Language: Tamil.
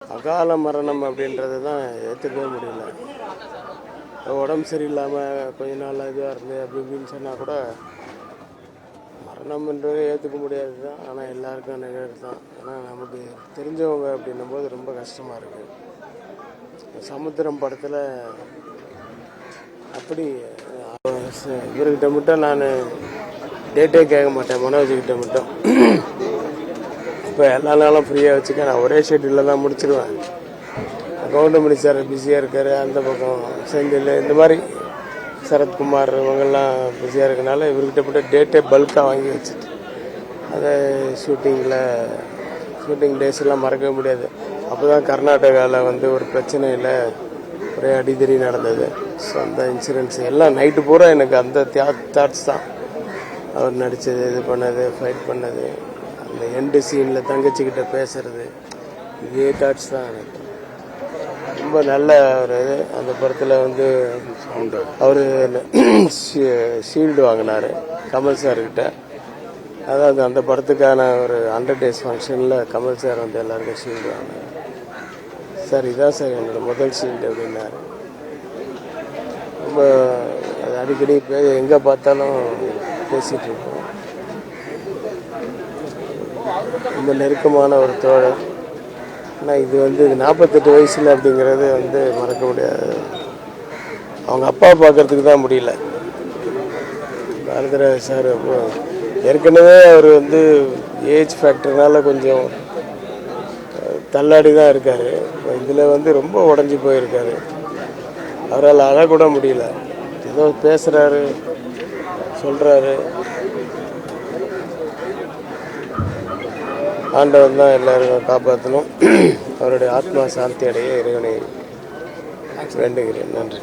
அகால மரணம் அப்படின்றது தான் ஏற்றுக்கவே முடியல. உடம்பு சரியில்லாமல் கொஞ்ச நாள் இதுவாக இருந்து அப்படி இப்படின்னு சொன்னால் கூட மரணம்ன்றது ஏற்றுக்க முடியாது தான். ஆனால் எல்லாருக்கும் நிகழ்வு தான். ஏன்னா நமக்கு தெரிஞ்சவங்க அப்படின்னும் போது ரொம்ப கஷ்டமாக இருக்குது. சமுத்திரம் படத்தில் அப்படி இவர்கிட்ட மட்டும் நான் டேட்டே கேட்க மாட்டேன், மனோஜ்கிட்ட மட்டும். இப்போ எல்லா நாளும் ஃப்ரீயாக வச்சுக்க நான் ஒரே ஷெட்யூலில் தான் முடிச்சிடுவேன். கவுண்டமணி சார் பிஸியாக இருக்கார், அந்த பக்கம் செந்தில் இந்த மாதிரி சரத்குமார் இவங்கெல்லாம் பிஸியாக இருக்கனால இவர்கிட்ட மட்டும் டேட்டே பல்காக வாங்கி வச்சுட்டு அதை ஷூட்டிங் டேஸ் எல்லாம் மறக்கவே முடியாது. அப்போ தான் கர்நாடகாவில் ஒரு பிரச்சனையில் ஒரே அடிதடி நடந்தது. ஸோ அந்த இன்சூரன்ஸ் எல்லாம் நைட்டு பூரா எனக்கு அந்த தாட்ஸ் தான். அவர் நடித்தது, இது பண்ணது, ஃபைட் பண்ணது, அந்த எண்டு சீனில் தங்கச்சிக்கிட்ட பேசுறது, இதே தாட்ஸ் தான் எனக்கு. ரொம்ப நல்ல ஒரு இது. அந்த படத்தில் அவர் ஷீல்டு வாங்கினார் கமல் சார்கிட்ட. அதாவது அந்த படத்துக்கான ஒரு 100 days ஃபங்க்ஷனில் கமல் சார் எல்லாருக்கும் ஷீல்டு வாங்கினார். சார் இதான் சார் என்னோட முதல் ஷீல்டு அப்படின்னாரு. ரொம்ப அது அடிக்கடி எங்கே பார்த்தாலும் பேசிகிட்டு இருக்கோம். ரொம்ப நெருக்கமான ஒரு தோழர். ஆனால் இது 48 வயசில் அப்படிங்கிறது மறக்க முடியாது. அவங்க அப்பா பார்க்கறதுக்கு தான் முடியல. பாரதிராஜ் சார் ஏற்கனவே அவர் ஏஜ் ஃபேக்டர்னால கொஞ்சம் தள்ளாடி தான் இருக்கார். இதில் ரொம்ப உடஞ்சி போயிருக்காரு. அவரால் அழக்கூட முடியல. ஏதோ பேசுகிறாரு, சொல்கிறாரு. ஆண்டவன் தான் எல்லாரும் காப்பாற்றணும். அவருடைய ஆத்மா சாந்தி அடைய இறைவனை வேண்டுகிறேன். நன்றி.